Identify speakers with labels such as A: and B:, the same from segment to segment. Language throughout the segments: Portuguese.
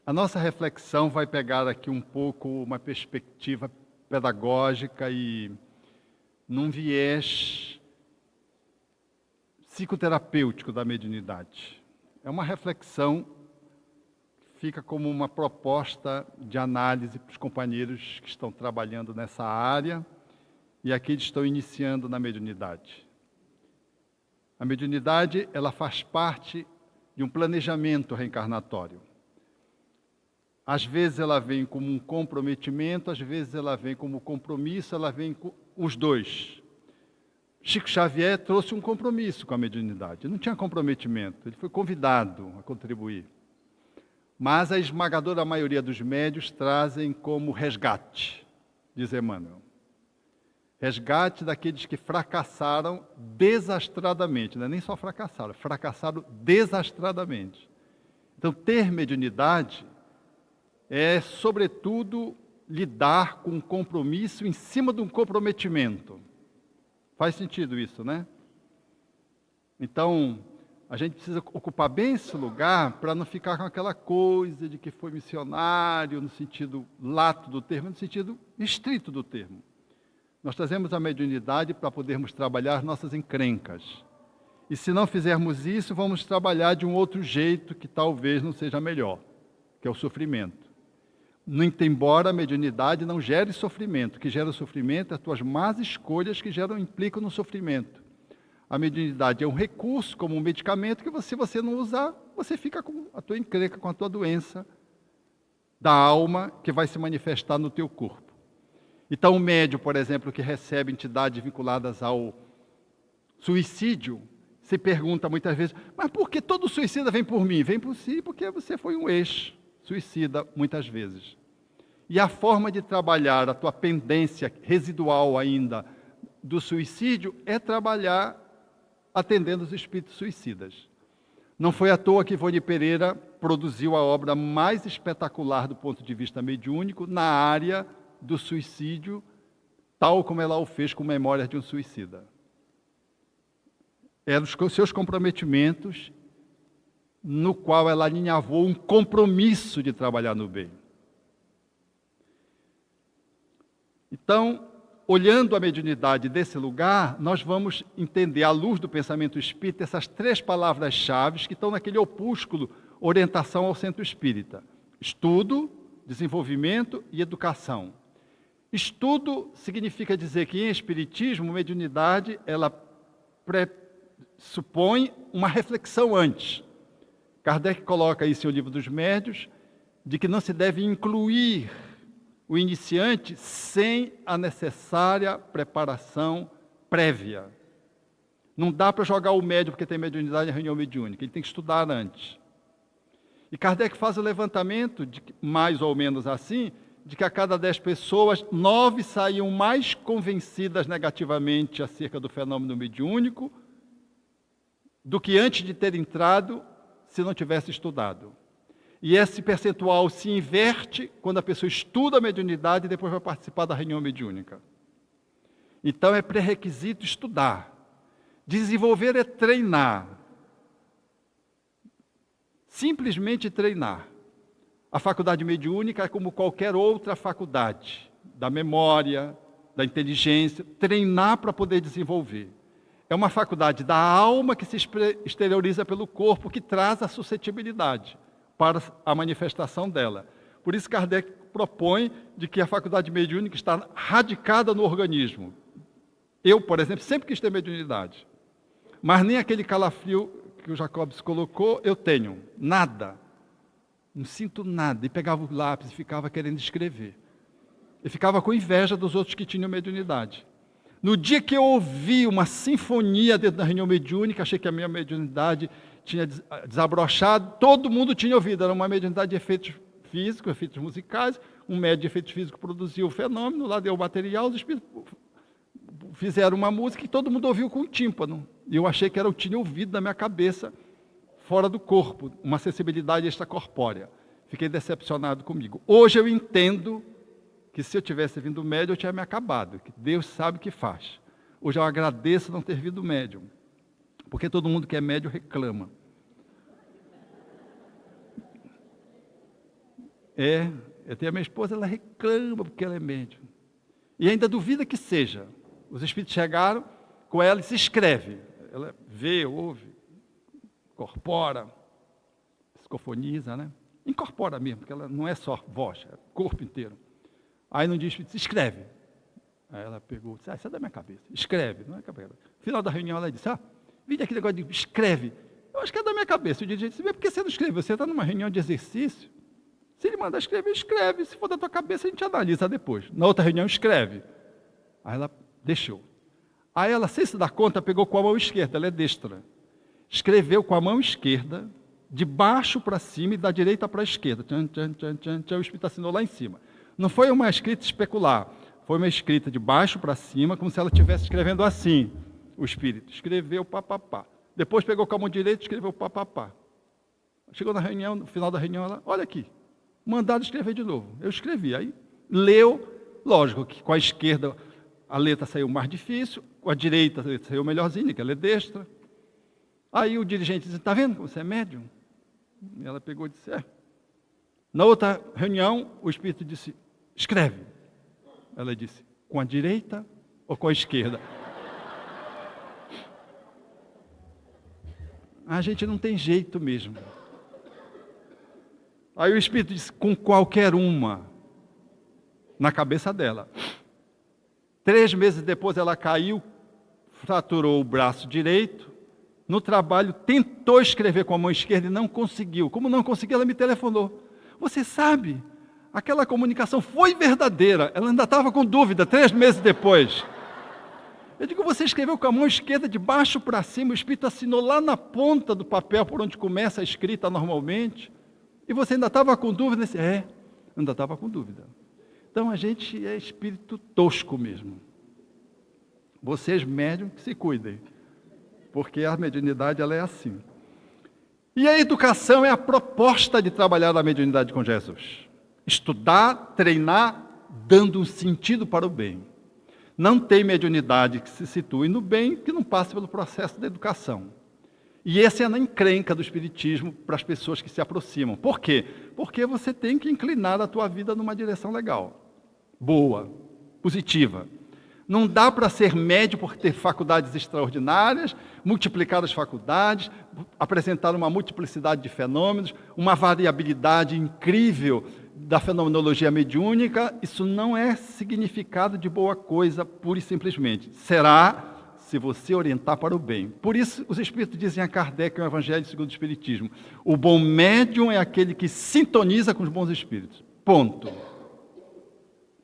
A: A nossa reflexão vai pegar aqui um pouco uma perspectiva pedagógica e num viés psicoterapêutico da mediunidade. É uma reflexão que fica como uma proposta de análise para os companheiros que estão trabalhando nessa área e aqueles que estão iniciando na mediunidade. A mediunidade, ela faz parte de um planejamento reencarnatório. Às vezes ela vem como um comprometimento, às vezes ela vem como compromisso, ela vem com os dois. Chico Xavier trouxe um compromisso com a mediunidade. Não tinha comprometimento, ele foi convidado a contribuir. Mas a esmagadora maioria dos médiuns trazem como resgate, diz Emmanuel. Resgate daqueles que fracassaram desastradamente, não é nem só fracassaram desastradamente. Então, ter mediunidade é, sobretudo, lidar com um compromisso em cima de um comprometimento. Faz sentido isso, né? Então, a gente precisa ocupar bem esse lugar para não ficar com aquela coisa de que foi missionário, no sentido lato do termo, no sentido estrito do termo. Nós trazemos a mediunidade para podermos trabalhar nossas encrencas. E se não fizermos isso, vamos trabalhar de um outro jeito que talvez não seja melhor, que é o sofrimento. Muito embora a mediunidade não gere sofrimento, o que gera sofrimento é as tuas más escolhas que implicam no sofrimento. A mediunidade é um recurso, como um medicamento, que se você não usar, você fica com a tua encrenca, com a tua doença da alma, que vai se manifestar no teu corpo. Então, o médium, por exemplo, que recebe entidades vinculadas ao suicídio, se pergunta muitas vezes, mas por que todo suicida vem por mim? Vem por si porque você foi um ex-suicida muitas vezes. E a forma de trabalhar a tua pendência residual ainda do suicídio é trabalhar atendendo os espíritos suicidas. Não foi à toa que Ivone Pereira produziu a obra mais espetacular do ponto de vista mediúnico na área do suicídio, tal como ela o fez com Memórias de um Suicida. Eram os seus comprometimentos, no qual ela alinhavou um compromisso de trabalhar no bem. Então, olhando a mediunidade desse lugar, nós vamos entender, à luz do pensamento espírita, essas três palavras-chave que estão naquele opúsculo Orientação ao Centro Espírita: estudo, desenvolvimento e educação. Estudo significa dizer que em Espiritismo, mediunidade, ela pressupõe uma reflexão antes. Kardec coloca isso em O Livro dos Médiuns, de que não se deve incluir o iniciante sem a necessária preparação prévia. Não dá para jogar o médium porque tem mediunidade em reunião mediúnica, ele tem que estudar antes. E Kardec faz o levantamento, mais ou menos assim, de que a cada 10 pessoas, 9 saíam mais convencidas negativamente acerca do fenômeno mediúnico do que antes de ter entrado, se não tivesse estudado. E esse percentual se inverte quando a pessoa estuda a mediunidade e depois vai participar da reunião mediúnica. Então é pré-requisito estudar. Desenvolver é treinar. Simplesmente treinar. A faculdade mediúnica é como qualquer outra faculdade, da memória, da inteligência, treinar para poder desenvolver. É uma faculdade da alma que se exterioriza pelo corpo, que traz a suscetibilidade para a manifestação dela. Por isso Kardec propõe de que a faculdade mediúnica está radicada no organismo. Eu, por exemplo, sempre quis ter mediunidade, mas nem aquele calafrio que o Jacobs colocou, eu tenho, nada. Não sinto nada. E pegava o lápis e ficava querendo escrever. E ficava com inveja dos outros que tinham mediunidade. No dia que eu ouvi uma sinfonia dentro da reunião mediúnica, achei que a minha mediunidade tinha desabrochado, todo mundo tinha ouvido. Era uma mediunidade de efeitos físicos, efeitos musicais, um médium de efeitos físicos produziu o fenômeno, lá deu o material, os espíritos fizeram uma música e todo mundo ouviu com o tímpano. E eu achei que eu tinha ouvido na minha cabeça, fora do corpo, uma sensibilidade extracorpórea. Fiquei decepcionado comigo. Hoje eu entendo que se eu tivesse vindo médium, eu tinha me acabado, que Deus sabe o que faz. Hoje eu agradeço não ter vindo médium, porque todo mundo que é médium reclama. Eu tenho a minha esposa, ela reclama porque ela é médium. E ainda duvida que seja. Os espíritos chegaram com ela e se escreve. Ela vê, ouve, incorpora, psicofoniza, né? Incorpora mesmo, porque ela não é só voz, é corpo inteiro. Aí no dia o espírito se escreve. Aí ela pegou, disse, isso é da minha cabeça. Escreve, não é cabeça. No final da reunião ela disse, vim aquele negócio de escreve. Eu acho que é da minha cabeça. O dirigente disse, por que você não escreve? Você está numa reunião de exercício. Se ele mandar escrever, escreve. Se for da tua cabeça, a gente analisa depois. Na outra reunião, escreve. Aí ela deixou. Aí ela, sem se dar conta, pegou com a mão esquerda, ela é destra. Escreveu com a mão esquerda, de baixo para cima e da direita para a esquerda. Tchan, tchan, tchan, tchan, tchan, o espírito assinou lá em cima. Não foi uma escrita especular, foi uma escrita de baixo para cima, como se ela estivesse escrevendo assim. O espírito escreveu papapá. Depois pegou com a mão direita e escreveu papapá. Chegou na reunião, no final da reunião, ela, olha aqui, mandado escrever de novo. Eu escrevi, aí leu, lógico que com a esquerda a letra saiu mais difícil, com a direita a letra saiu melhorzinha, que ela é destra. Aí o dirigente disse, está vendo como você é médium? E ela pegou e disse, Na outra reunião, o espírito disse, escreve. Ela disse, com a direita ou com a esquerda? A gente não tem jeito mesmo. Aí o espírito disse, com qualquer uma, na cabeça dela. 3 meses depois ela caiu, fraturou o braço direito. No trabalho, tentou escrever com a mão esquerda e não conseguiu. Como não conseguiu, ela me telefonou. Você sabe, aquela comunicação foi verdadeira. Ela ainda estava com dúvida, 3 meses depois. Eu digo, você escreveu com a mão esquerda de baixo para cima, o espírito assinou lá na ponta do papel, por onde começa a escrita normalmente, e você ainda estava com dúvida? Ainda estava com dúvida. Então a gente é espírito tosco mesmo. Vocês médium que se cuidem, porque a mediunidade ela é assim. E a educação é a proposta de trabalhar na mediunidade com Jesus. Estudar, treinar, dando um sentido para o bem. Não tem mediunidade que se situe no bem que não passe pelo processo da educação. E essa é a encrenca do Espiritismo para as pessoas que se aproximam. Por quê? Porque você tem que inclinar a tua vida numa direção legal, boa, positiva. Não dá para ser médio por ter faculdades extraordinárias, multiplicar as faculdades, apresentar uma multiplicidade de fenômenos, uma variabilidade incrível da fenomenologia mediúnica. Isso não é significado de boa coisa, pura e simplesmente. Será se você orientar para o bem. Por isso, os Espíritos dizem a Kardec, no Evangelho segundo o Espiritismo, o bom médium é aquele que sintoniza com os bons espíritos. Ponto.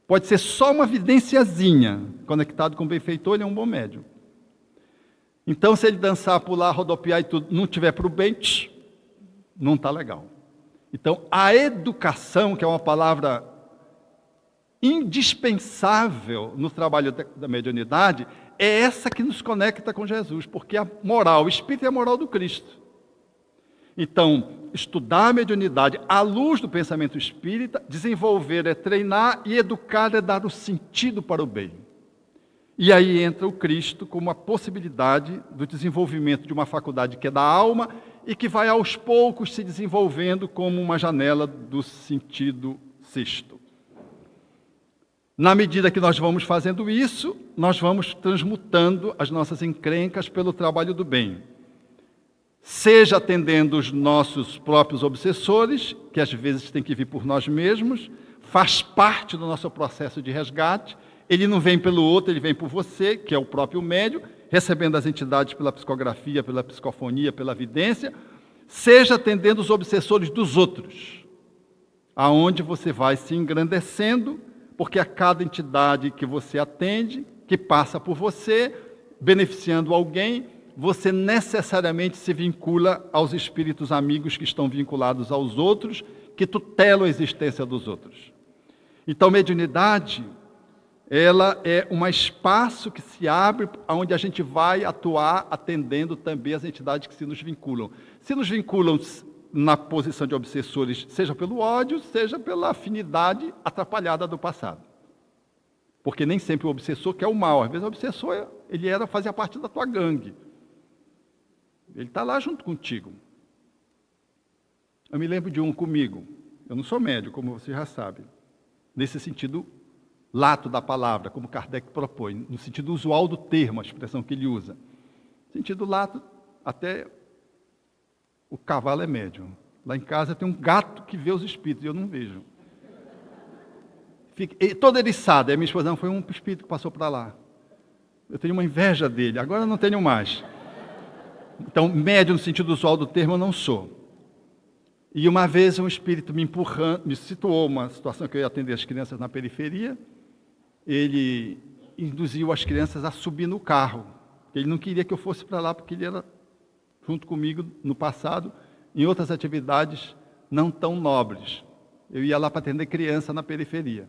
A: Pode ser só uma evidenciazinha, conectado com o benfeitor, ele é um bom médium. Então, se ele dançar, pular, rodopiar e tudo, não tiver para o bem, não está legal. Então, a educação, que é uma palavra indispensável no trabalho da mediunidade, é essa que nos conecta com Jesus, porque a moral, o espírito é a moral do Cristo. Então, estudar a mediunidade à luz do pensamento espírita, desenvolver é treinar e educar é dar o sentido para o bem. E aí entra o Cristo como a possibilidade do desenvolvimento de uma faculdade que é da alma e que vai aos poucos se desenvolvendo como uma janela do sentido sexto. Na medida que nós vamos fazendo isso, nós vamos transmutando as nossas encrencas pelo trabalho do bem. Seja atendendo os nossos próprios obsessores, que às vezes tem que vir por nós mesmos, faz parte do nosso processo de resgate. Ele não vem pelo outro, ele vem por você, que é o próprio médium, recebendo as entidades pela psicografia, pela psicofonia, pela vidência. Seja atendendo os obsessores dos outros, aonde você vai se engrandecendo, porque a cada entidade que você atende, que passa por você, beneficiando alguém, você necessariamente se vincula aos espíritos amigos que estão vinculados aos outros, que tutelam a existência dos outros. Então, mediunidade, ela é um espaço que se abre, onde a gente vai atuar atendendo também as entidades que se nos vinculam. Se nos vinculam na posição de obsessores, seja pelo ódio, seja pela afinidade atrapalhada do passado. Porque nem sempre o obsessor quer o mal. Às vezes o obsessor fazia parte da tua gangue. Ele está lá junto contigo. Eu me lembro de um comigo. Eu não sou médium, como você já sabe. Nesse sentido lato da palavra, como Kardec propõe, no sentido usual do termo, a expressão que ele usa. No sentido lato, até o cavalo é médium. Lá em casa tem um gato que vê os espíritos, e eu não vejo. Fica todo eriçado. Aí minha esposa, não, foi um espírito que passou para lá. Eu tenho uma inveja dele, agora eu não tenho mais. Então, médium no sentido usual do termo, eu não sou. E uma vez um espírito me empurrando, me situou uma situação que eu ia atender as crianças na periferia, ele induziu as crianças a subir no carro. Ele não queria que eu fosse para lá, porque ele era, junto comigo, no passado, em outras atividades não tão nobres. Eu ia lá para atender criança na periferia.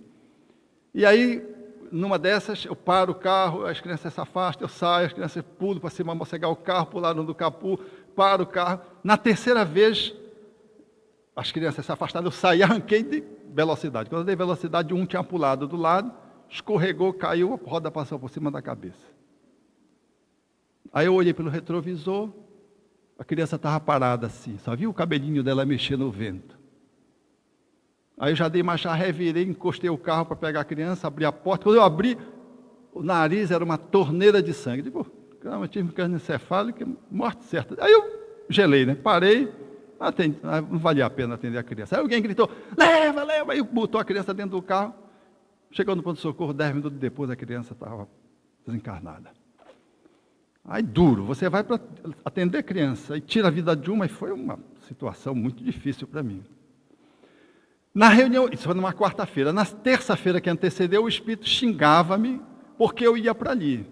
A: E aí, numa dessas, eu paro o carro, as crianças se afastam, eu saio, as crianças pulam para cima, mossegar o carro, pularam do capô, paro o carro. Na terceira vez, as crianças se afastaram, eu saí e arranquei de velocidade. Quando eu dei velocidade, um tinha pulado do lado, escorregou, caiu, a roda passou por cima da cabeça. Aí eu olhei pelo retrovisor, a criança estava parada assim, só vi o cabelinho dela mexer no vento. Aí eu já dei marcha ré, virei, encostei o carro para pegar a criança, abri a porta. Quando eu abri, o nariz era uma torneira de sangue. Digo, caramba, tive um câncer encefálico, morte certa. Aí eu gelei, né? Parei, não valia a pena atender a criança. Aí alguém gritou, leva, leva. Aí botou a criança dentro do carro. Chegou no pronto-socorro, 10 minutos depois a criança estava desencarnada. Aí duro, você vai para atender a criança e tira a vida de uma, e foi uma situação muito difícil para mim. Na reunião, isso foi numa quarta-feira, na terça-feira que antecedeu, o espírito xingava-me porque eu ia para ali.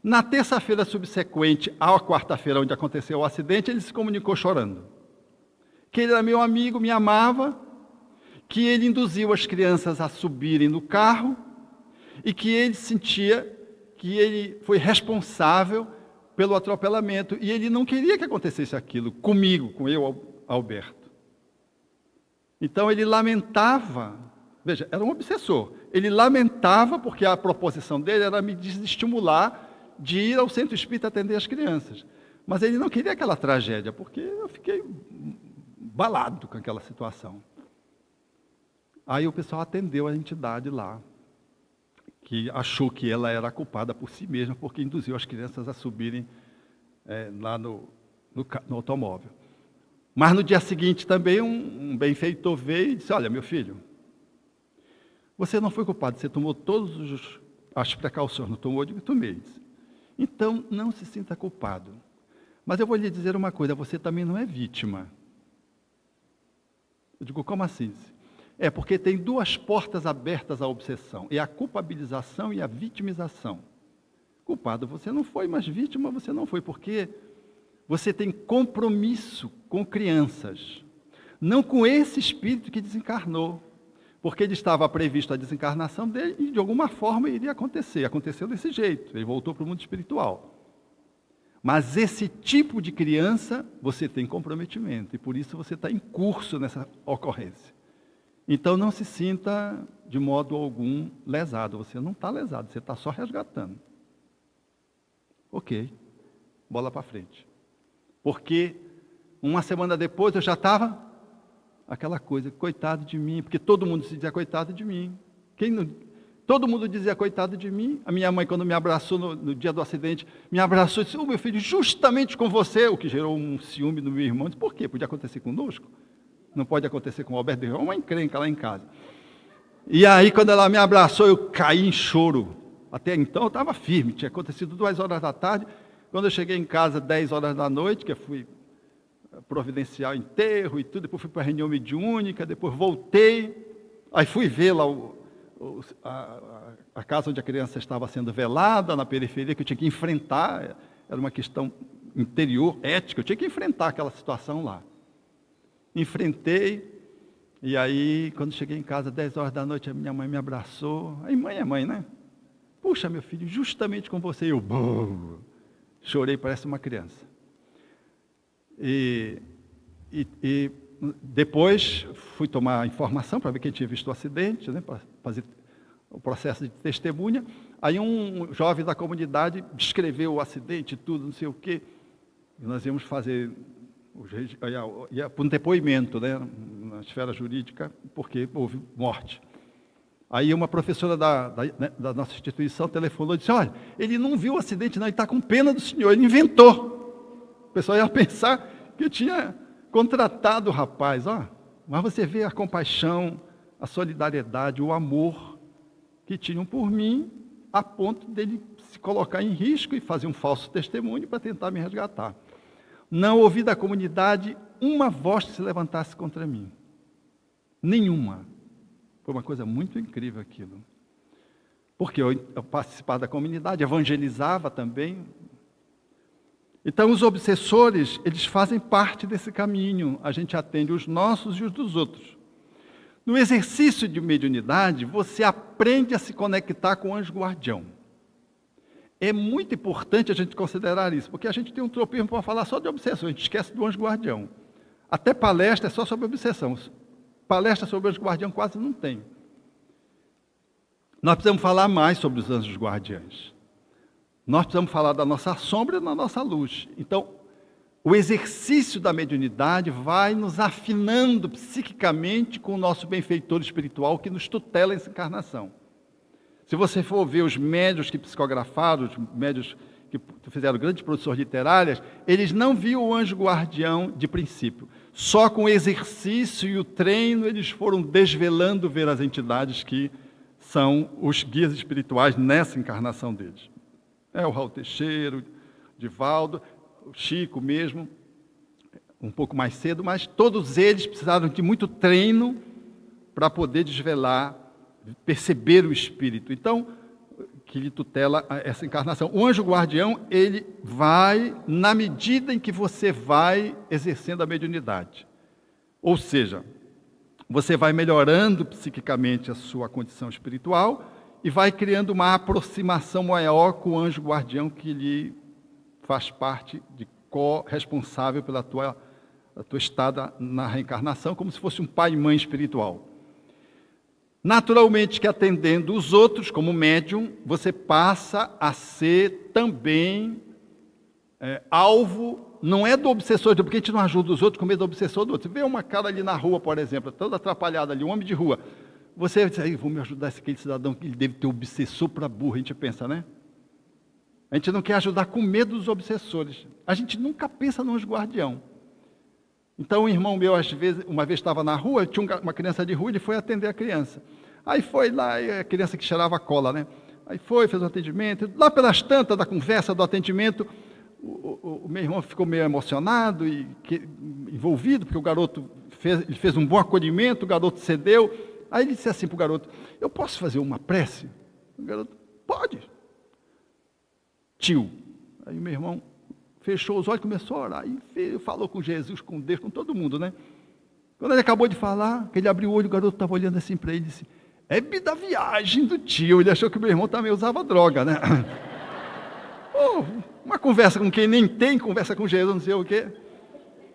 A: Na terça-feira subsequente à quarta-feira, onde aconteceu o acidente, ele se comunicou chorando. Que ele era meu amigo, me amava, que ele induziu as crianças a subirem no carro e que ele sentia que ele foi responsável pelo atropelamento e ele não queria que acontecesse aquilo comigo, com eu, Alberto. Então ele lamentava, veja, era um obsessor, ele lamentava porque a proposição dele era me desestimular de ir ao centro espírita atender as crianças. Mas ele não queria aquela tragédia, porque eu fiquei balado com aquela situação. Aí o pessoal atendeu a entidade lá, que achou que ela era culpada por si mesma, porque induziu as crianças a subirem lá no automóvel. Mas no dia seguinte também um benfeitor veio e disse, olha, meu filho, você não foi culpado, você tomou todas as precauções, não tomou? Eu digo, tomei. Então, não se sinta culpado. Mas eu vou lhe dizer uma coisa, você também não é vítima. Eu digo, como assim? É porque tem duas portas abertas à obsessão, é a culpabilização e a vitimização. Culpado você não foi, mas vítima você não foi, porque você tem compromisso com crianças, não com esse espírito que desencarnou, porque ele estava previsto a desencarnação dele e de alguma forma iria acontecer. Aconteceu desse jeito, ele voltou para o mundo espiritual. Mas esse tipo de criança, você tem comprometimento, e por isso você está em curso nessa ocorrência. Então não se sinta de modo algum lesado, você não está lesado, você está só resgatando. Ok, bola para frente. Porque uma semana depois eu já estava aquela coisa, coitado de mim, porque todo mundo se dizia coitado de mim. Todo mundo dizia coitado de mim. A minha mãe, quando me abraçou no dia do acidente, me abraçou e disse, meu filho, justamente com você, o que gerou um ciúme no meu irmão. Eu disse, por quê? Podia acontecer conosco? Não pode acontecer com o Alberto, é uma encrenca lá em casa. E aí, quando ela me abraçou, eu caí em choro. Até então eu estava firme, tinha acontecido 2 horas da tarde. Quando eu cheguei em casa, 10 horas da noite, que eu fui providenciar o enterro e tudo, depois fui para a reunião mediúnica, depois voltei, aí fui ver lá a casa onde a criança estava sendo velada, na periferia, que eu tinha que enfrentar, era uma questão interior, ética, eu tinha que enfrentar aquela situação lá. Enfrentei, e aí, quando cheguei em casa, 10 horas da noite, a minha mãe me abraçou, aí mãe é mãe, né? Puxa, meu filho, justamente com você, eu chorei, parece uma criança. E depois fui tomar informação para ver quem tinha visto o acidente, né, para fazer o processo de testemunha. Aí um jovem da comunidade descreveu o acidente, tudo, não sei o quê. E nós íamos fazer, ia para um depoimento, né, na esfera jurídica, porque houve morte. Aí uma professora da nossa instituição telefonou e disse, olha, ele não viu o acidente não, ele está com pena do senhor, ele inventou. O pessoal ia pensar que eu tinha contratado o rapaz. Mas você vê a compaixão, a solidariedade, o amor que tinham por mim, a ponto dele se colocar em risco e fazer um falso testemunho para tentar me resgatar. Não ouvi da comunidade uma voz que se levantasse contra mim. Nenhuma. Foi uma coisa muito incrível aquilo. Porque eu participava da comunidade, evangelizava também. Então, os obsessores, eles fazem parte desse caminho. A gente atende os nossos e os dos outros. No exercício de mediunidade, você aprende a se conectar com o anjo guardião. É muito importante a gente considerar isso, porque a gente tem um tropismo para falar só de obsessão, a gente esquece do anjo guardião. Até palestra é só sobre obsessão. Palestra sobre o anjo guardião quase não tem. Nós precisamos falar mais sobre os anjos guardiães. Nós precisamos falar da nossa sombra e da nossa luz. Então, o exercício da mediunidade vai nos afinando psiquicamente com o nosso benfeitor espiritual que nos tutela essa encarnação. Se você for ver os médiuns que psicografaram, os médiuns que fizeram grandes produções literárias, eles não viam o anjo guardião de princípio. Só com o exercício e o treino, eles foram desvelando ver as entidades que são os guias espirituais nessa encarnação deles. O Raul Teixeira, o Divaldo, o Chico mesmo, um pouco mais cedo, mas todos eles precisaram de muito treino para poder desvelar, perceber o espírito. Então, que lhe tutela essa encarnação. O anjo guardião, ele vai na medida em que você vai exercendo a mediunidade. Ou seja, você vai melhorando psiquicamente a sua condição espiritual e vai criando uma aproximação maior com o anjo guardião que lhe faz parte de co-responsável pela tua estada na reencarnação, como se fosse um pai e mãe espiritual. Naturalmente que atendendo os outros, como médium, você passa a ser também alvo, não é do obsessor, porque a gente não ajuda os outros com medo do obsessor do outro. Você vê uma cara ali na rua, por exemplo, toda atrapalhada ali, um homem de rua. Você diz, vou me ajudar aquele cidadão que ele deve ter obsessor para burro, a gente pensa, né? A gente não quer ajudar com medo dos obsessores. A gente nunca pensa no anjo guardião. Então, um irmão meu, uma vez estava na rua, tinha uma criança de rua, ele foi atender a criança. Aí foi lá, a criança que cheirava cola, né? Aí fez um atendimento. Lá pelas tantas da conversa, do atendimento, o meu irmão ficou meio emocionado e envolvido, porque o garoto fez um bom acolhimento, o garoto cedeu. Aí ele disse assim para o garoto, eu posso fazer uma prece? O garoto, pode. Tio. Aí o meu irmão fechou os olhos e começou a orar. E falou com Jesus, com Deus, com todo mundo, né? Quando ele acabou de falar, que ele abriu o olho, o garoto estava olhando assim para ele e disse, da viagem do tio. Ele achou que o meu irmão também usava droga, né? Uma conversa com quem nem tem, conversa com Jesus, não sei o quê.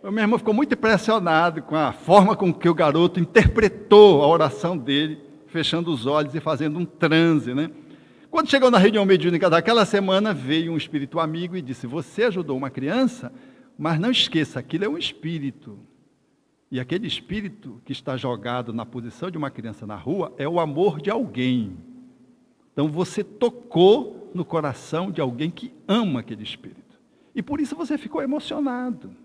A: O meu irmão ficou muito impressionado com a forma com que o garoto interpretou a oração dele, fechando os olhos e fazendo um transe, né? Quando chegou na reunião mediúnica daquela semana, veio um espírito amigo e disse, você ajudou uma criança, mas não esqueça, aquilo é um espírito. E aquele espírito que está jogado na posição de uma criança na rua é o amor de alguém. Então você tocou no coração de alguém que ama aquele espírito. E por isso você ficou emocionado.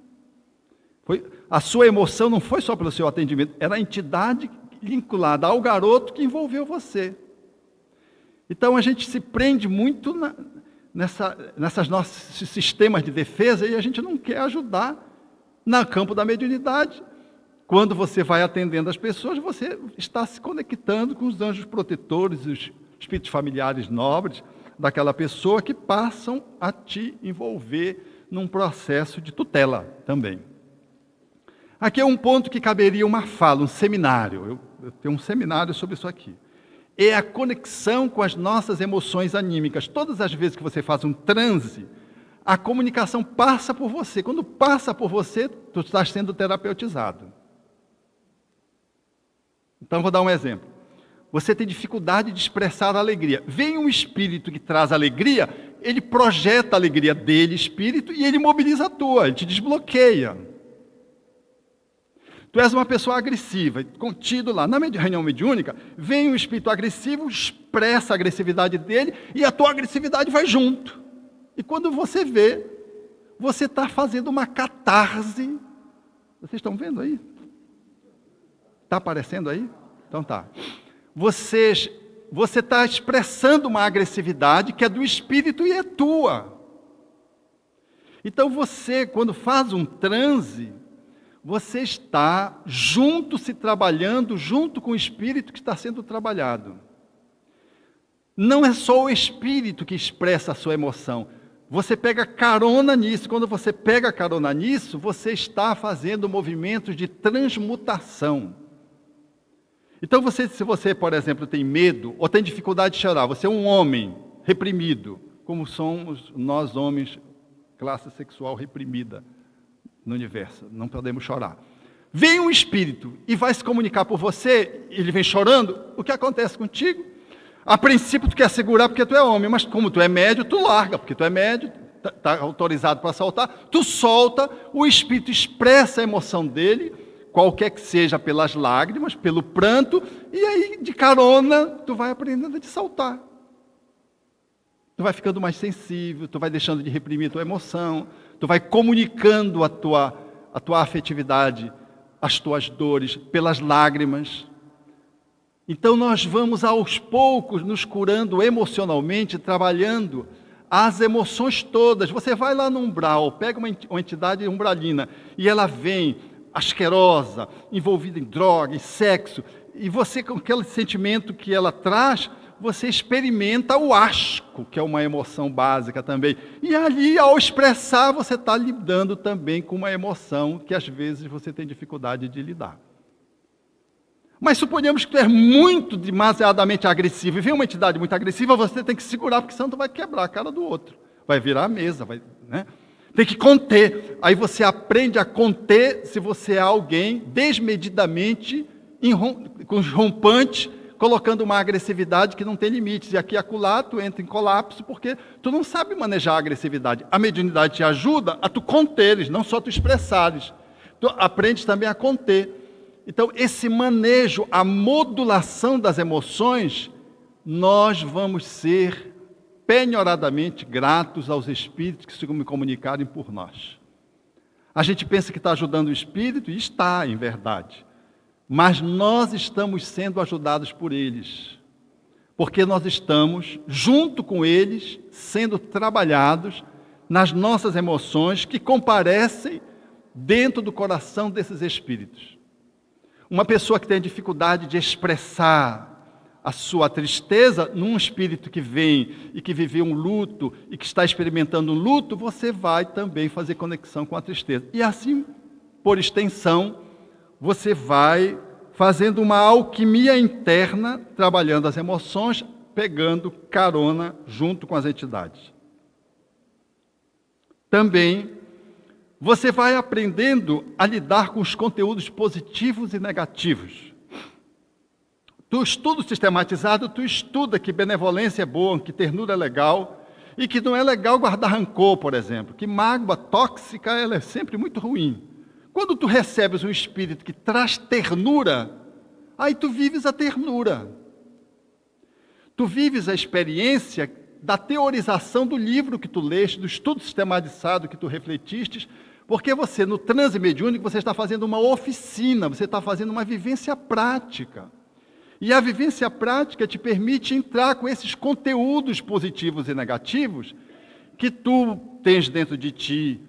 A: A sua emoção não foi só pelo seu atendimento, era a entidade vinculada ao garoto que envolveu você. Então a gente se prende muito nessas nossos sistemas de defesa e a gente não quer ajudar no campo da mediunidade. Quando você vai atendendo as pessoas, você está se conectando com os anjos protetores, os espíritos familiares nobres daquela pessoa que passam a te envolver num processo de tutela também. Aqui é um ponto que caberia uma fala, um seminário. Eu tenho um seminário sobre isso aqui. É a conexão com as nossas emoções anímicas. Todas as vezes que você faz um transe, a comunicação passa por você. Quando passa por você, tu estás sendo terapeutizado. Então, vou dar um exemplo. Você tem dificuldade de expressar a alegria. Vem um espírito que traz alegria, ele projeta a alegria dele, espírito, e ele mobiliza a tua, ele te desbloqueia. Tu és uma pessoa agressiva, contido lá. Na reunião mediúnica, vem um espírito agressivo, expressa a agressividade dele e a tua agressividade vai junto. E quando você vê, você está fazendo uma catarse. Vocês estão vendo aí? Está aparecendo aí? Então tá. Você está expressando uma agressividade que é do espírito e é tua. Então você, quando faz um transe, você está se trabalhando junto com o espírito que está sendo trabalhado. Não é só o espírito que expressa a sua emoção. Você pega carona nisso. Quando você pega carona nisso, você está fazendo movimentos de transmutação. Então, se você, por exemplo, tem medo ou tem dificuldade de chorar, você é um homem reprimido, como somos nós homens, classe sexual reprimida no universo, não podemos chorar. Vem um espírito e vai se comunicar por você, ele vem chorando, o que acontece contigo? A princípio tu quer segurar porque tu é homem, mas como tu é médio, tu larga, porque tu é médio, está autorizado para soltar, tu solta, o espírito expressa a emoção dele, qualquer que seja, pelas lágrimas, pelo pranto, e aí de carona tu vai aprendendo a te soltar. Tu vai ficando mais sensível, tu vai deixando de reprimir a tua emoção, tu vai comunicando a tua afetividade, as tuas dores, pelas lágrimas. Então nós vamos aos poucos nos curando emocionalmente, trabalhando as emoções todas. Você vai lá no umbral, pega uma entidade umbralina, e ela vem asquerosa, envolvida em droga, em sexo, e você, com aquele sentimento que ela traz, você experimenta o asco, que é uma emoção básica também. E ali, ao expressar, você está lidando também com uma emoção que às vezes você tem dificuldade de lidar. Mas suponhamos que tu é muito demasiadamente agressivo, e vem uma entidade muito agressiva, você tem que segurar, porque senão tu vai quebrar a cara do outro. Vai virar a mesa, né? Tem que conter. Aí você aprende a conter se você é alguém desmedidamente rompante, colocando uma agressividade que não tem limites. E aqui e acolá tu entra em colapso porque tu não sabe manejar a agressividade. A mediunidade te ajuda a tu conteres, não só tu expressares. Tu aprendes também a conter. Então, esse manejo, a modulação das emoções, nós vamos ser penhoradamente gratos aos espíritos que se comunicarem por nós. A gente pensa que está ajudando o espírito, e está, em verdade. Mas nós estamos sendo ajudados por eles, porque nós estamos, junto com eles, sendo trabalhados nas nossas emoções que comparecem dentro do coração desses espíritos. Uma pessoa que tem dificuldade de expressar a sua tristeza num espírito que vem e que viveu um luto e que está experimentando um luto, você vai também fazer conexão com a tristeza. E assim, por extensão, você vai fazendo uma alquimia interna, trabalhando as emoções, pegando carona junto com as entidades. Também, você vai aprendendo a lidar com os conteúdos positivos e negativos. Tu estudo sistematizado, tu estuda que benevolência é boa, que ternura é legal, e que não é legal guardar rancor, por exemplo, que mágoa tóxica ela é sempre muito ruim. Quando tu recebes um espírito que traz ternura, aí tu vives a ternura. Tu vives a experiência da teorização do livro que tu leste, do estudo sistematizado que tu refletiste, porque você, no transe mediúnico, você está fazendo uma oficina, você está fazendo uma vivência prática. E a vivência prática te permite entrar com esses conteúdos positivos e negativos que tu tens dentro de ti,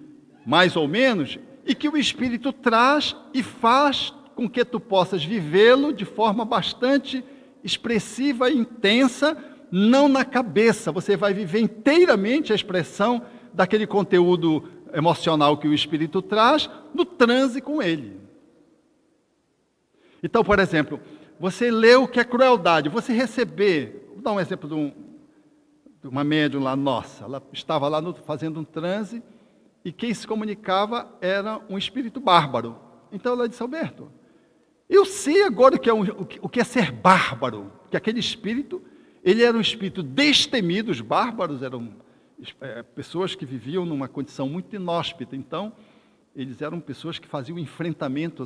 A: mais ou menos, e que o Espírito traz e faz com que tu possas vivê-lo de forma bastante expressiva e intensa, não na cabeça. Você vai viver inteiramente a expressão daquele conteúdo emocional que o Espírito traz no transe com ele. Então, por exemplo, você lê o que é crueldade, você receber, vou dar um exemplo de uma médium lá nossa, ela estava lá fazendo um transe e quem se comunicava era um espírito bárbaro. Então ela disse: Alberto, eu sei agora o que é ser bárbaro, que aquele espírito, ele era um espírito destemido, os bárbaros eram pessoas que viviam numa condição muito inóspita, então Eles eram pessoas que faziam enfrentamento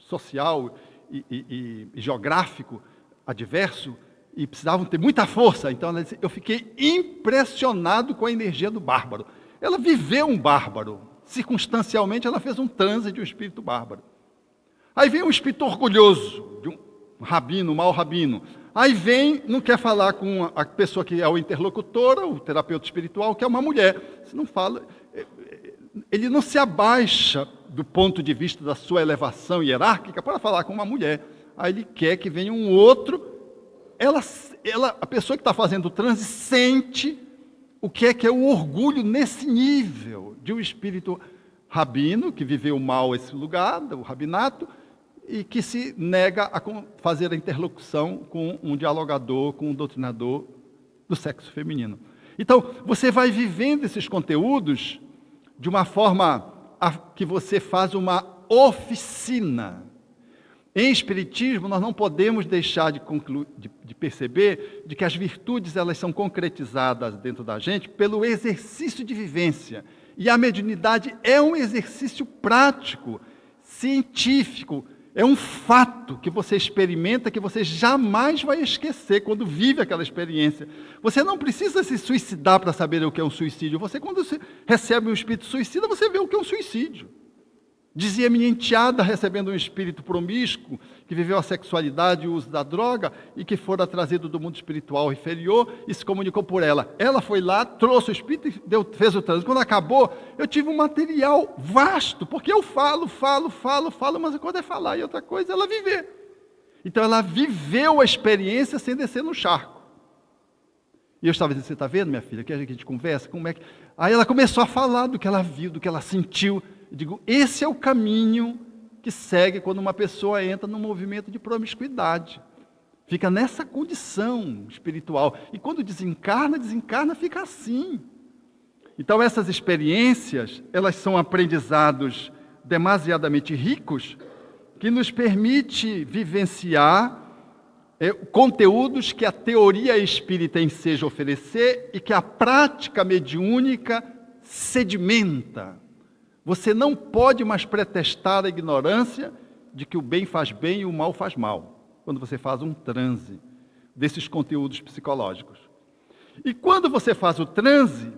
A: social e geográfico adverso e precisavam ter muita força. Então, ela disse, eu fiquei impressionado com a energia do bárbaro. Ela viveu um bárbaro. Circunstancialmente, ela fez um transe de um espírito bárbaro. Aí vem um espírito orgulhoso, de um rabino, um mau rabino. Aí vem, não quer falar com a pessoa que é o interlocutor, o terapeuta espiritual, que é uma mulher. Você não fala... Ele não se abaixa do ponto de vista da sua elevação hierárquica para falar com uma mulher. Aí ele quer que venha um outro. A pessoa que está fazendo o transe sente o que é o orgulho nesse nível de um espírito rabino, que viveu mal esse lugar, o rabinato, e que se nega a fazer a interlocução com um dialogador, com um doutrinador do sexo feminino. Então, você vai vivendo esses conteúdos de uma forma que você faz uma oficina. Em Espiritismo, nós não podemos deixar de perceber de que as virtudes elas são concretizadas dentro da gente pelo exercício de vivência. E a mediunidade é um exercício prático, científico, é um fato que você experimenta, que você jamais vai esquecer quando vive aquela experiência. Você não precisa se suicidar para saber o que é um suicídio. Quando você recebe um espírito suicida, você vê o que é um suicídio. Dizia minha enteada, recebendo um espírito promíscuo, que viveu a sexualidade e o uso da droga, e que fora trazido do mundo espiritual inferior, e se comunicou por ela. Ela foi lá, trouxe o espírito e fez o trânsito. Quando acabou, eu tive um material vasto, porque eu falo, mas quando é falar e outra coisa, ela viver. Então ela viveu a experiência sem descer no charco. E eu estava dizendo, você está vendo, minha filha, que a gente conversa, como é que... Aí ela começou a falar do que ela viu, do que ela sentiu. Eu digo, esse é o caminho que segue quando uma pessoa entra num movimento de promiscuidade. Fica nessa condição espiritual. E quando desencarna, fica assim. Então essas experiências, elas são aprendizados demasiadamente ricos, que nos permite vivenciar conteúdos que a teoria espírita enseja oferecer e que a prática mediúnica sedimenta. Você não pode mais pretextar a ignorância de que o bem faz bem e o mal faz mal, quando você faz um transe desses conteúdos psicológicos. E quando você faz o transe,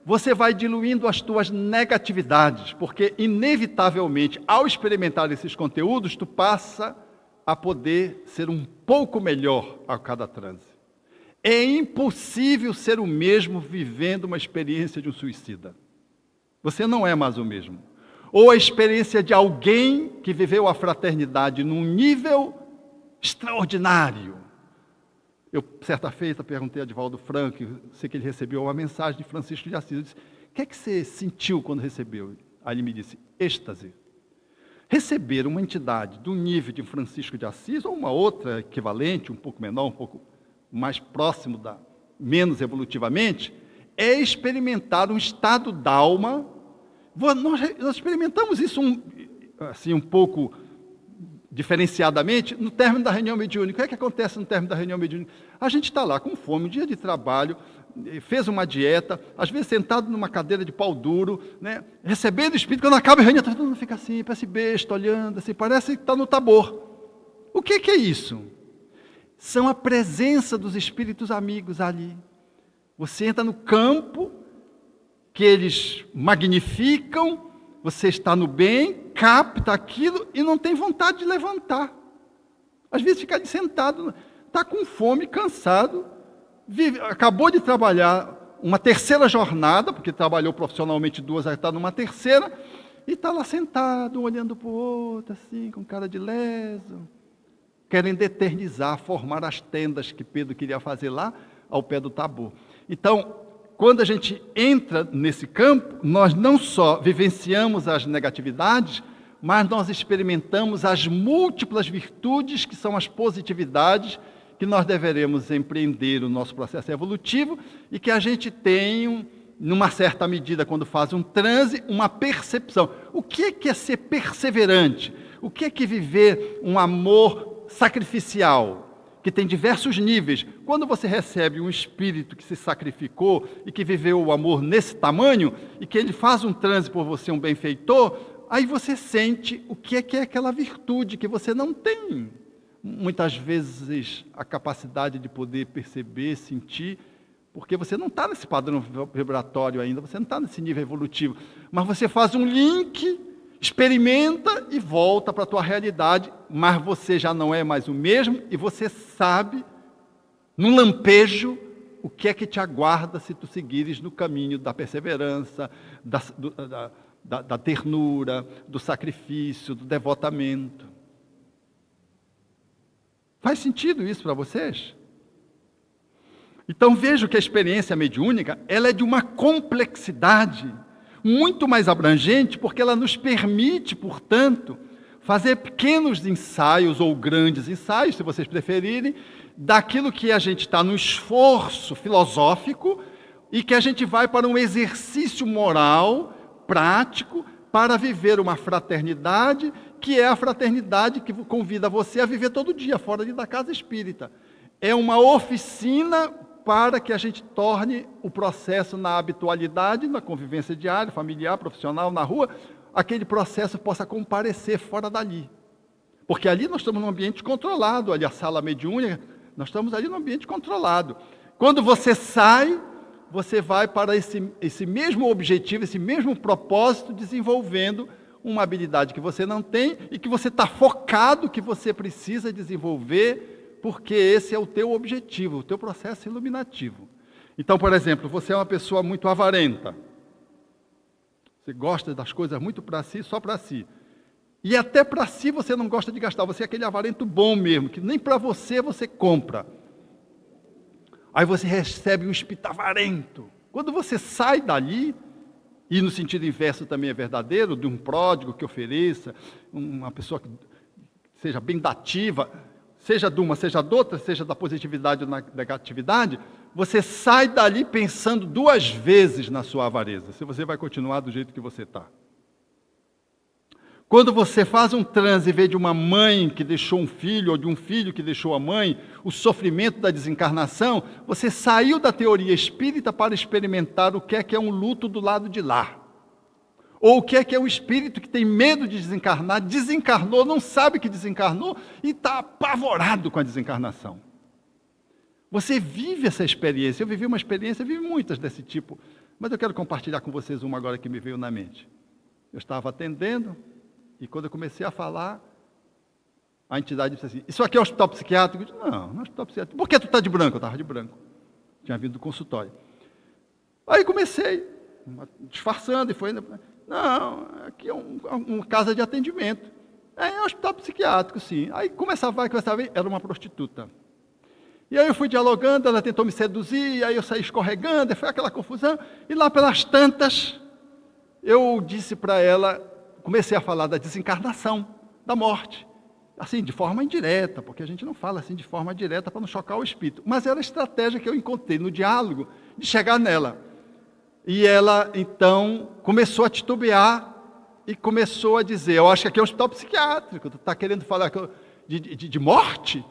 A: você vai diluindo as tuas negatividades, porque inevitavelmente, ao experimentar esses conteúdos, tu passa a poder ser um pouco melhor a cada transe. É impossível ser o mesmo vivendo uma experiência de um suicida. Você não é mais o mesmo. Ou a experiência de alguém que viveu a fraternidade num nível extraordinário. Eu, certa feita, perguntei a Divaldo Franco, sei que ele recebeu uma mensagem de Francisco de Assis. Eu disse, o que é que você sentiu quando recebeu? Aí ele me disse, êxtase. Receber uma entidade do nível de Francisco de Assis, ou uma outra equivalente, um pouco menor, um pouco mais próximo, menos evolutivamente, é experimentar um estado d'alma. Nós experimentamos isso um pouco diferenciadamente no término da reunião mediúnica. O que é que acontece no término da reunião mediúnica? A gente está lá com fome, um dia de trabalho, fez uma dieta, às vezes sentado numa cadeira de pau duro, né, recebendo o espírito, quando acaba a reunião, todo mundo fica assim, parece besta, olhando, assim, parece que está no tabor. O que é isso? São a presença dos espíritos amigos ali. Você entra no campo que eles magnificam, você está no bem, capta aquilo e não tem vontade de levantar. Às vezes fica ali sentado, está com fome, cansado, acabou de trabalhar uma terceira jornada, porque trabalhou profissionalmente 2, aí está numa terceira, e está lá sentado, um olhando para o outro, assim, com cara de leso, querendo eternizar, formar as tendas que Pedro queria fazer lá, ao pé do Tabor. Então, quando a gente entra nesse campo, nós não só vivenciamos as negatividades, mas nós experimentamos as múltiplas virtudes, que são as positividades, que nós deveremos empreender o nosso processo evolutivo e que a gente tem, numa certa medida, quando faz um transe, uma percepção. O que é ser perseverante? O que é viver um amor sacrificial? que tem diversos níveis. Quando você recebe um espírito que se sacrificou e que viveu o amor nesse tamanho, e que ele faz um transe por você, um benfeitor, aí você sente o que é aquela virtude que você não tem, muitas vezes, a capacidade de poder perceber, sentir, porque você não está nesse padrão vibratório ainda, você não está nesse nível evolutivo, mas você faz um link, experimenta e volta para a tua realidade, mas você já não é mais o mesmo e você sabe, num lampejo, o que é que te aguarda se tu seguires no caminho da perseverança, da ternura, do sacrifício, do devotamento. Faz sentido isso para vocês? Então vejo que a experiência mediúnica, ela é de uma complexidade muito mais abrangente, porque ela nos permite, portanto, fazer pequenos ensaios ou grandes ensaios, se vocês preferirem, daquilo que a gente está no esforço filosófico e que a gente vai para um exercício moral, prático, para viver uma fraternidade, que é a fraternidade que convida você a viver todo dia, fora da casa espírita. É uma oficina para que a gente torne o processo na habitualidade, na convivência diária, familiar, profissional, na rua, aquele processo possa comparecer fora dali. Porque ali nós estamos num ambiente controlado, ali a sala mediúnica, nós estamos ali num ambiente controlado. Quando você sai, você vai para esse mesmo objetivo, esse mesmo propósito, desenvolvendo uma habilidade que você não tem e que você está focado, que você precisa desenvolver, porque esse é o teu objetivo, o teu processo iluminativo. Então, por exemplo, você é uma pessoa muito avarenta. Você gosta das coisas muito para si, só para si. E até para si você não gosta de gastar. Você é aquele avarento bom mesmo, que nem para você compra. Aí você recebe um espírito avarento. Quando você sai dali, e no sentido inverso também é verdadeiro, de um pródigo que ofereça, uma pessoa que seja bem dativa, seja de uma, seja de outra, seja da positividade ou da negatividade, você sai dali pensando 2 vezes na sua avareza, se você vai continuar do jeito que você está. Quando você faz um transe e vê de uma mãe que deixou um filho, ou de um filho que deixou a mãe, o sofrimento da desencarnação, você saiu da teoria espírita para experimentar o que é um luto do lado de lá. Ou o que é o espírito que tem medo de desencarnar, desencarnou, não sabe que desencarnou e está apavorado com a desencarnação. Você vive essa experiência. Eu vivi uma experiência, vivi muitas desse tipo, mas eu quero compartilhar com vocês uma agora que me veio na mente. Eu estava atendendo e quando eu comecei a falar, a entidade disse assim, isso aqui é hospital psiquiátrico? Eu disse, não é hospital psiquiátrico. Por que tu está de branco? Eu estava de branco. Tinha vindo do consultório. Aí comecei, disfarçando e foi... Não, aqui é uma casa de atendimento. É um hospital psiquiátrico, sim. Aí começava a ver, era uma prostituta. E aí eu fui dialogando, ela tentou me seduzir, aí eu saí escorregando, foi aquela confusão. E lá pelas tantas, eu disse para ela, comecei a falar da desencarnação, da morte. Assim, de forma indireta, porque a gente não fala assim de forma direta para não chocar o espírito. Mas era a estratégia que eu encontrei no diálogo de chegar nela. E ela, então, começou a titubear e começou a dizer, eu acho que aqui é um hospital psiquiátrico, tu está querendo falar de morte?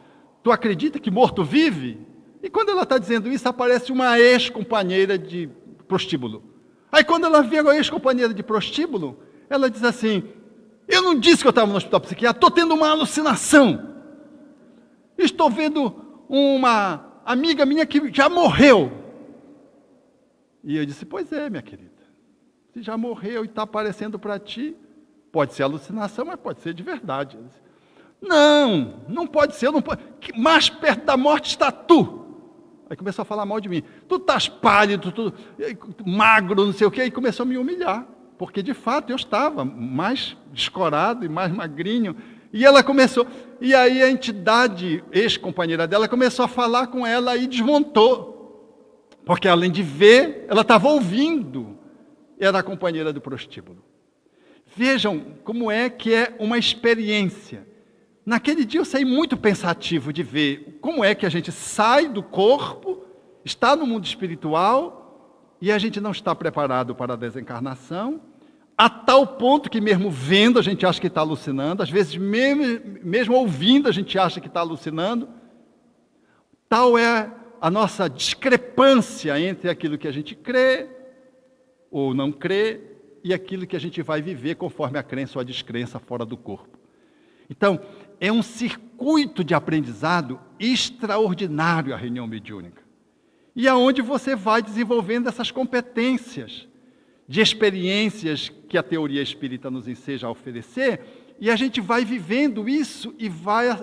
A: Tu acredita que morto vive? E quando ela está dizendo isso, aparece uma ex-companheira de prostíbulo. Aí quando ela vê a ex-companheira de prostíbulo, ela diz assim, eu não disse que eu estava no hospital psiquiátrico, estou tendo uma alucinação. Estou vendo uma amiga minha que já morreu. E eu disse, pois é, minha querida, se já morreu e está aparecendo para ti, pode ser alucinação, mas pode ser de verdade. Eu disse, não pode ser, não pode. Mais perto da morte está tu. Aí começou a falar mal de mim. Tu estás pálido, tu magro, não sei o quê, e começou a me humilhar, porque de fato eu estava mais descorado e mais magrinho. E ela começou, e aí a entidade, ex-companheira dela, começou a falar com ela e desmontou. Porque além de ver, ela estava ouvindo. Era a companheira do prostíbulo. Vejam como é que é uma experiência. Naquele dia eu saí muito pensativo de ver como é que a gente sai do corpo, está no mundo espiritual, e a gente não está preparado para a desencarnação, a tal ponto que mesmo vendo a gente acha que está alucinando, às vezes mesmo ouvindo a gente acha que está alucinando, Tal é a nossa discrepância entre aquilo que a gente crê ou não crê e aquilo que a gente vai viver conforme a crença ou a descrença fora do corpo. Então, é um circuito de aprendizado extraordinário a reunião mediúnica. E aonde você vai desenvolvendo essas competências de experiências que a teoria espírita nos enseja a oferecer, e a gente vai vivendo isso e vai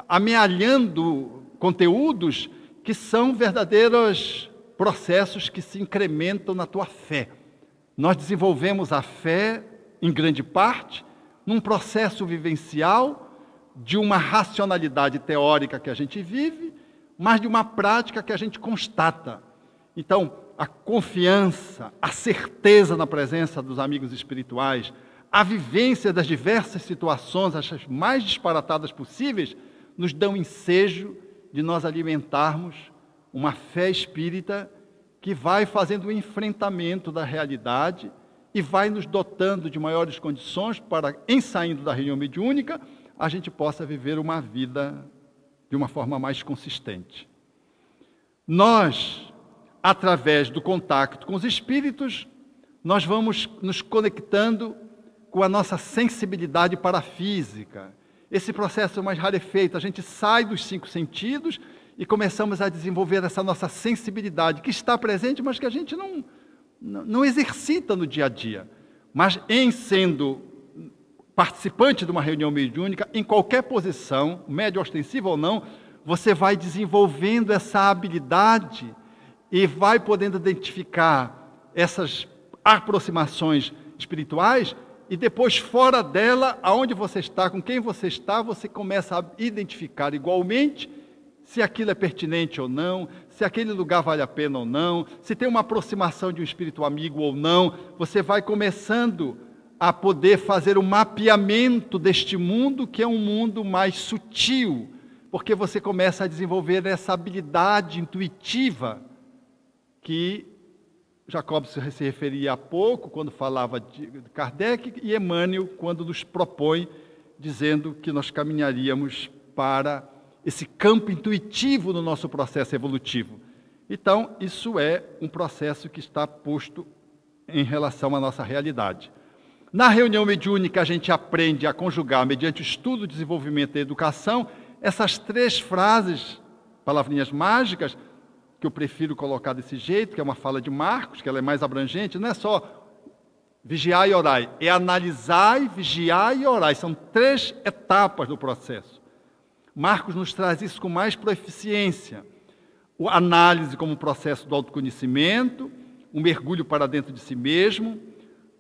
A: amealhando conteúdos que são verdadeiros processos que se incrementam na tua fé. Nós desenvolvemos a fé, em grande parte, num processo vivencial de uma racionalidade teórica que a gente vive, mas de uma prática que a gente constata. Então, a confiança, a certeza na presença dos amigos espirituais, a vivência das diversas situações, as mais disparatadas possíveis, nos dão ensejo de nós alimentarmos uma fé espírita que vai fazendo o enfrentamento da realidade e vai nos dotando de maiores condições para, em saindo da reunião mediúnica, a gente possa viver uma vida de uma forma mais consistente. Nós, através do contato com os espíritos, nós vamos nos conectando com a nossa sensibilidade parafísica. Esse processo é mais rarefeito, a gente sai dos 5 sentidos e começamos a desenvolver essa nossa sensibilidade, que está presente, mas que a gente não exercita no dia a dia. Mas em sendo participante de uma reunião mediúnica, em qualquer posição, médio ostensiva ou não, você vai desenvolvendo essa habilidade e vai podendo identificar essas aproximações espirituais e depois, fora dela, aonde você está, com quem você está, você começa a identificar igualmente se aquilo é pertinente ou não, se aquele lugar vale a pena ou não, se tem uma aproximação de um espírito amigo ou não. Você vai começando a poder fazer o mapeamento deste mundo, que é um mundo mais sutil, porque você começa a desenvolver essa habilidade intuitiva que Jacob se referia há pouco, quando falava de Kardec, e Emmanuel, quando nos propõe, dizendo que nós caminharíamos para esse campo intuitivo no nosso processo evolutivo. Então, isso é um processo que está posto em relação à nossa realidade. Na reunião mediúnica, a gente aprende a conjugar, mediante o estudo, desenvolvimento e educação, essas 3 frases, palavrinhas mágicas, que eu prefiro colocar desse jeito, que é uma fala de Marcos, que ela é mais abrangente, não é só vigiar e orai, é analisar, vigiar e orai. São 3 etapas do processo. Marcos nos traz isso com mais proeficiência. A análise como processo do autoconhecimento, um mergulho para dentro de si mesmo.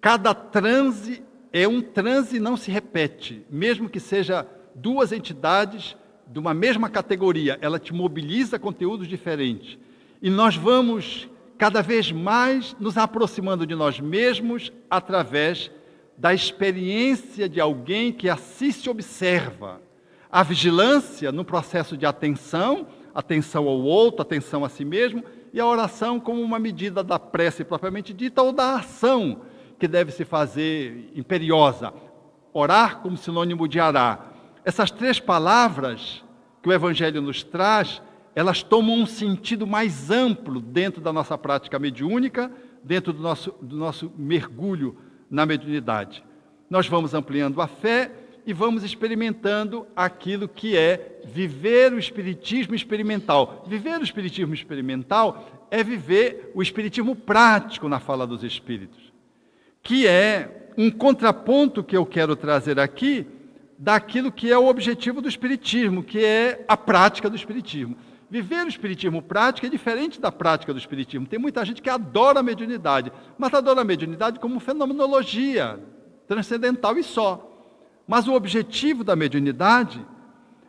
A: Cada transe é um transe e não se repete, mesmo que seja 2 entidades de uma mesma categoria, ela te mobiliza conteúdos diferentes. E nós vamos cada vez mais nos aproximando de nós mesmos através da experiência de alguém que assim se observa. A vigilância no processo de atenção ao outro, atenção a si mesmo, e a oração como uma medida da prece propriamente dita ou da ação que deve se fazer imperiosa. Orar como sinônimo de arar. Essas 3 palavras que o Evangelho nos traz, elas tomam um sentido mais amplo dentro da nossa prática mediúnica, dentro do nosso mergulho na mediunidade. Nós vamos ampliando a fé e vamos experimentando aquilo que é viver o espiritismo experimental. Viver o espiritismo experimental é viver o espiritismo prático na fala dos espíritos, que é um contraponto que eu quero trazer aqui daquilo que é o objetivo do espiritismo, que é a prática do espiritismo. Viver o espiritismo prático é diferente da prática do espiritismo. Tem muita gente que adora a mediunidade, mas adora a mediunidade como fenomenologia transcendental e só. Mas o objetivo da mediunidade,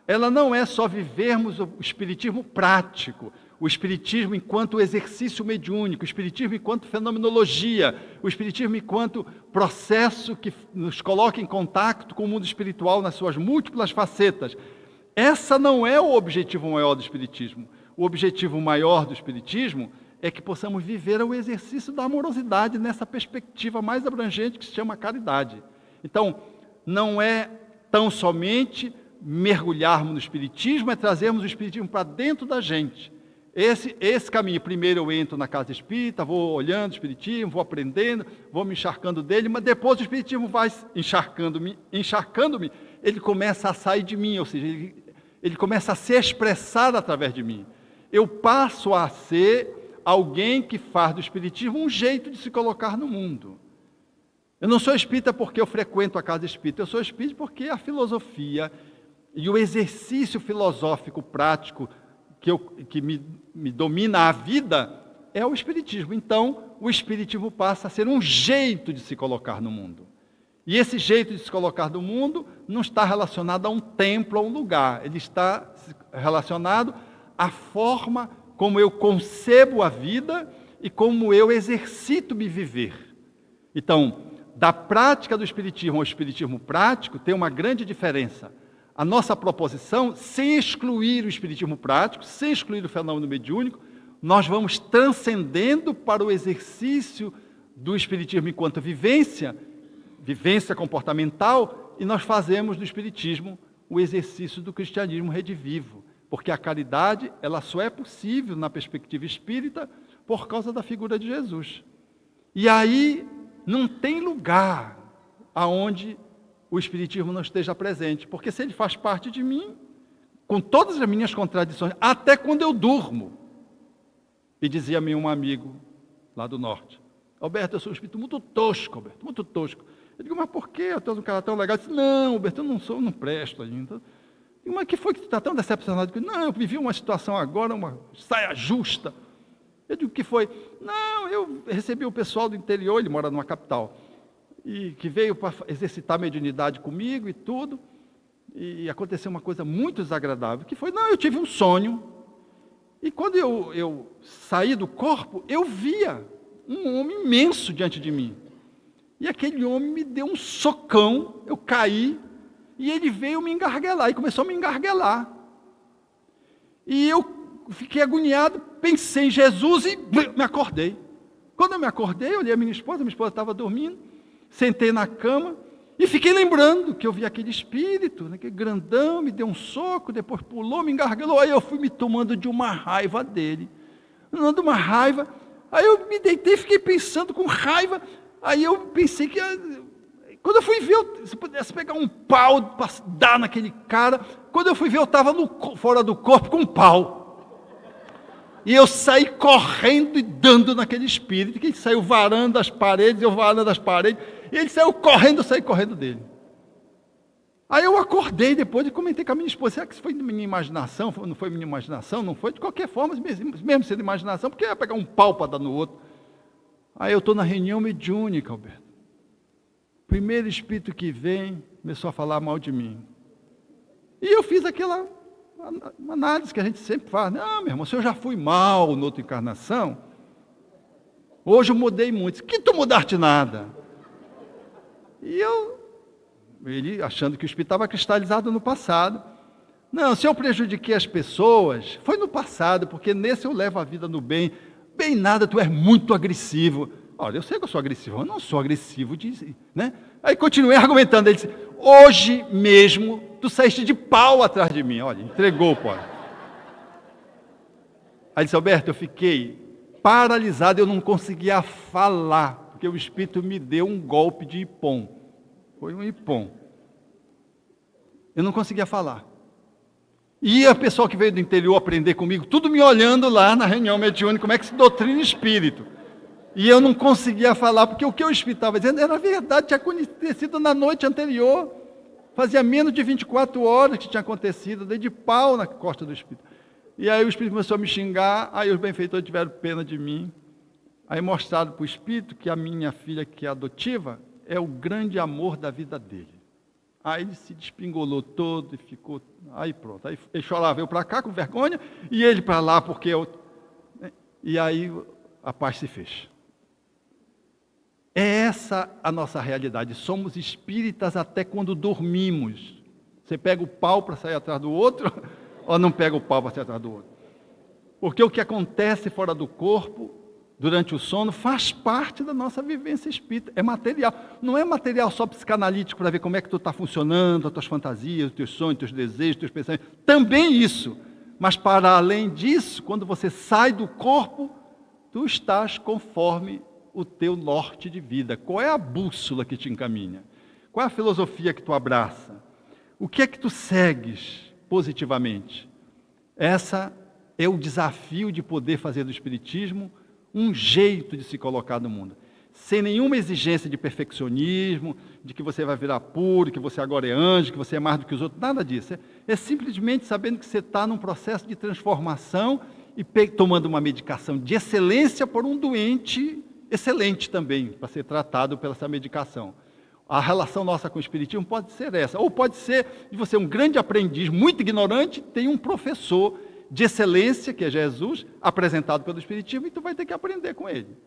A: ela não é só vivermos o espiritismo prático, o espiritismo enquanto exercício mediúnico, o espiritismo enquanto fenomenologia, o espiritismo enquanto processo que nos coloca em contato com o mundo espiritual nas suas múltiplas facetas. Essa não é o objetivo maior do espiritismo. O objetivo maior do espiritismo é que possamos viver o exercício da amorosidade nessa perspectiva mais abrangente que se chama caridade. Então, não é tão somente mergulharmos no Espiritismo é trazermos o Espiritismo para dentro da gente. Esse caminho, primeiro eu entro na casa espírita, vou olhando o Espiritismo, vou aprendendo, vou me encharcando dele, mas depois o Espiritismo vai encharcando-me, ele começa a sair de mim, ou seja, ele começa a ser expressado através de mim. Eu passo a ser alguém que faz do Espiritismo um jeito de se colocar no mundo. Eu não sou espírita porque eu frequento a casa espírita, eu sou espírita porque a filosofia e o exercício filosófico prático que me domina a vida é o Espiritismo. Então, o Espiritismo passa a ser um jeito de se colocar no mundo. E esse jeito de se colocar no mundo não está relacionado a um templo, a um lugar. Ele está relacionado à forma como eu concebo a vida e como eu exercito me viver. Então, da prática do Espiritismo ao Espiritismo prático, tem uma grande diferença. A nossa proposição, sem excluir o Espiritismo prático, sem excluir o fenômeno mediúnico, nós vamos transcendendo para o exercício do Espiritismo enquanto vivência comportamental, e nós fazemos do Espiritismo o exercício do cristianismo redivivo, porque a caridade ela só é possível na perspectiva espírita por causa da figura de Jesus. E aí não tem lugar aonde o Espiritismo não esteja presente, porque se ele faz parte de mim, com todas as minhas contradições, até quando eu durmo. E dizia-me um amigo lá do norte: Alberto, eu sou um espírito muito tosco, Alberto, muito tosco. Eu digo, mas por quê? Eu tenho um cara tão legal. Ele disse, não, Alberto, eu não presto ainda. Eu digo, mas que foi que tu está tão decepcionado? Não, eu vivi uma situação agora, uma saia justa. Eu digo, o que foi? Não, eu recebi o pessoal do interior, ele mora numa capital, e que veio para exercitar a mediunidade comigo e tudo, e aconteceu uma coisa muito desagradável, que foi, não, eu tive um sonho, e quando eu saí do corpo, eu via um homem imenso diante de mim, e aquele homem me deu um socão, eu caí, e ele veio me engarguelar, e começou a me engarguelar, e eu fiquei agoniado, pensei em Jesus e me acordei. Quando eu me acordei, eu olhei a minha esposa estava dormindo, sentei na cama e fiquei lembrando que eu vi aquele espírito, aquele grandão, me deu um soco, depois pulou, me engargalhou, aí eu fui me tomando de uma raiva dele, de uma raiva, aí eu me deitei, fiquei pensando com raiva, aí eu pensei que, quando eu fui ver, se pudesse pegar um pau para dar naquele cara, quando eu fui ver, eu estava fora do corpo com um pau. E eu saí correndo e dando naquele espírito, que ele saiu varando as paredes, eu varando as paredes, e ele saiu correndo, eu saí correndo dele. Aí eu acordei depois e comentei com a minha esposa, será que isso foi minha imaginação? Não foi minha imaginação? Não foi? De qualquer forma, mesmo sendo imaginação, porque ia pegar um pau para dar no outro. Aí eu estou na reunião mediúnica, Alberto. Primeiro espírito que vem, começou a falar mal de mim. E eu fiz aquela uma análise que a gente sempre faz. Não, meu irmão, se eu já fui mal na outra encarnação, hoje eu mudei muito. Que tu mudaste nada? E ele achando que o espírito estava cristalizado no passado. Não, se eu prejudiquei as pessoas, foi no passado, porque nesse eu levo a vida no bem. Bem nada, tu és muito agressivo. Olha, eu sei que eu sou agressivo, eu não sou agressivo, né? Aí continuei argumentando, ele disse, hoje mesmo, tu saíste de pau atrás de mim, olha, entregou, pô. Aí disse, Alberto, eu fiquei paralisado, eu não conseguia falar, porque o Espírito me deu um golpe de ipom, foi um ipom. Eu não conseguia falar. E a pessoa que veio do interior aprender comigo, tudo me olhando lá na reunião mediúnica, como é que se doutrina espírito. E eu não conseguia falar, porque o que o Espírito estava dizendo era verdade, tinha acontecido na noite anterior. Fazia menos de 24 horas que tinha acontecido, dei de pau na costa do Espírito. E aí o Espírito começou a me xingar, aí os benfeitores tiveram pena de mim. Aí mostraram para o Espírito que a minha filha, que é adotiva, é o grande amor da vida dele. Aí ele se despingolou todo e ficou... Aí pronto, aí ele chorava, eu para cá com vergonha, e ele para lá, porque eu... E aí a paz se fez. É essa a nossa realidade. Somos espíritas até quando dormimos. Você pega o pau para sair atrás do outro, ou não pega o pau para sair atrás do outro? Porque o que acontece fora do corpo durante o sono faz parte da nossa vivência espírita, é material. Não é material só psicanalítico para ver como é que tu está funcionando, as tuas fantasias, os teus sonhos, os teus desejos, os teus pensamentos. Também isso. Mas para além disso, quando você sai do corpo, tu estás conforme o teu norte de vida. Qual é a bússola que te encaminha? Qual é a filosofia que tu abraça? O que é que tu segues positivamente? Essa é o desafio de poder fazer do Espiritismo um jeito de se colocar no mundo. Sem nenhuma exigência de perfeccionismo, de que você vai virar puro, que você agora é anjo, que você é mais do que os outros, nada disso. É simplesmente sabendo que você está num processo de transformação e tomando uma medicação de excelência por um doente excelente também, para ser tratado pela essa medicação. A relação nossa com o Espiritismo pode ser essa, ou pode ser de você um grande aprendiz, muito ignorante, tem um professor de excelência, que é Jesus, apresentado pelo Espiritismo, e tu vai ter que aprender com ele.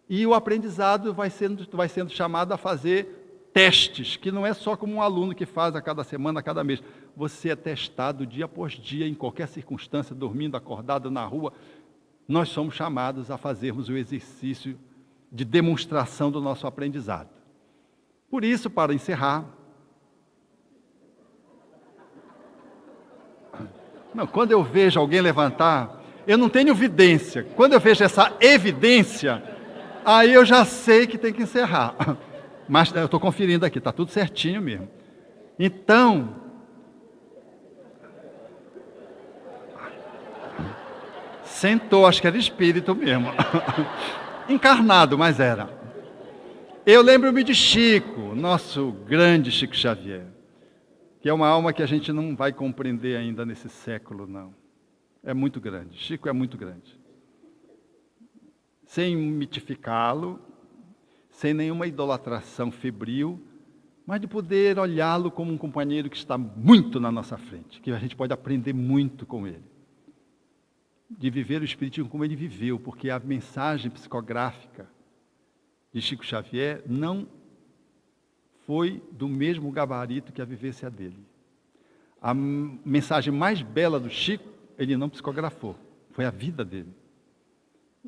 A: E o aprendizado vai sendo chamado a fazer testes, que não é só como um aluno que faz a cada semana, a cada mês. Você é testado dia após dia, em qualquer circunstância, dormindo, acordado, na rua. Nós somos chamados a fazermos o exercício de demonstração do nosso aprendizado. Por isso, para encerrar, quando eu vejo alguém levantar, eu não tenho evidência. Quando eu vejo essa evidência, aí eu já sei que tem que encerrar. Mas eu estou conferindo aqui, está tudo certinho mesmo. Então, sentou, acho que era espírito mesmo. Encarnado, mas era. Eu lembro-me de Chico, nosso grande Chico Xavier, que é uma alma que a gente não vai compreender ainda nesse século, não. É muito grande, Chico é muito grande. Sem mitificá-lo, sem nenhuma idolatração febril, mas de poder olhá-lo como um companheiro que está muito na nossa frente, que a gente pode aprender muito com ele. De viver o Espiritismo como ele viveu, porque a mensagem psicográfica de Chico Xavier não foi do mesmo gabarito que a vivência dele. A mensagem mais bela do Chico, ele não psicografou, foi a vida dele.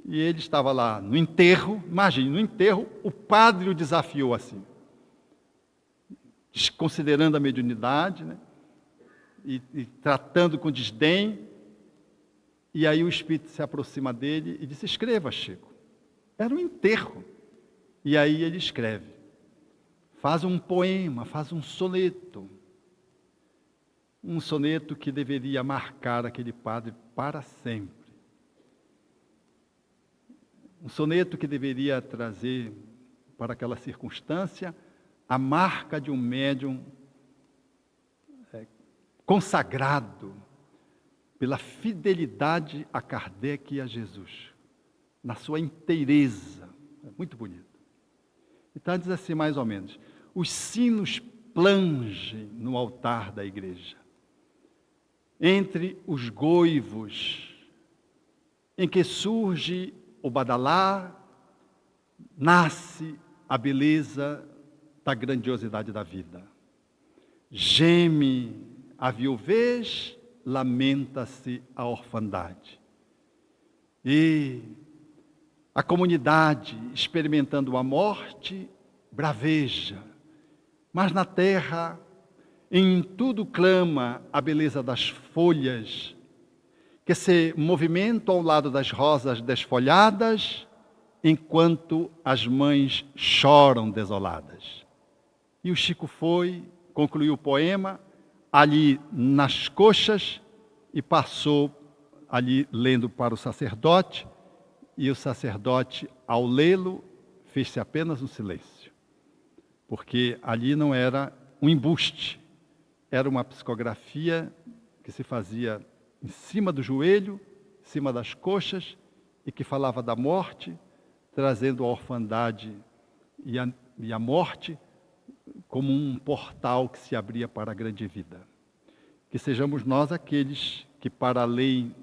A: E ele estava lá no enterro, imagine, no enterro, o padre o desafiou assim, considerando a mediunidade, né? e tratando com desdém. E aí o espírito se aproxima dele e disse: escreva, Chico. Era um enterro. E aí ele escreve. Faz um poema, faz um soneto. Um soneto que deveria marcar aquele padre para sempre. Um soneto que deveria trazer para aquela circunstância a marca de um médium consagrado pela fidelidade a Kardec e a Jesus, na sua inteireza. É muito bonito. Então diz assim mais ou menos: os sinos plangem no altar da igreja. Entre os goivos em que surge o badalá, nasce a beleza da grandiosidade da vida. Geme a viuvez, lamenta-se a orfandade. E a comunidade, experimentando a morte, braveja. Mas na terra, em tudo clama a beleza das folhas, que se movimentam ao lado das rosas desfolhadas, enquanto as mães choram desoladas. E o Chico foi, concluiu o poema, ali nas coxas, e passou ali lendo para o sacerdote, e o sacerdote, ao lê-lo, fez-se apenas um silêncio, porque ali não era um embuste, era uma psicografia que se fazia em cima do joelho, em cima das coxas, e que falava da morte, trazendo a orfandade e a morte como um portal que se abria para a grande vida. Que sejamos nós aqueles que, para além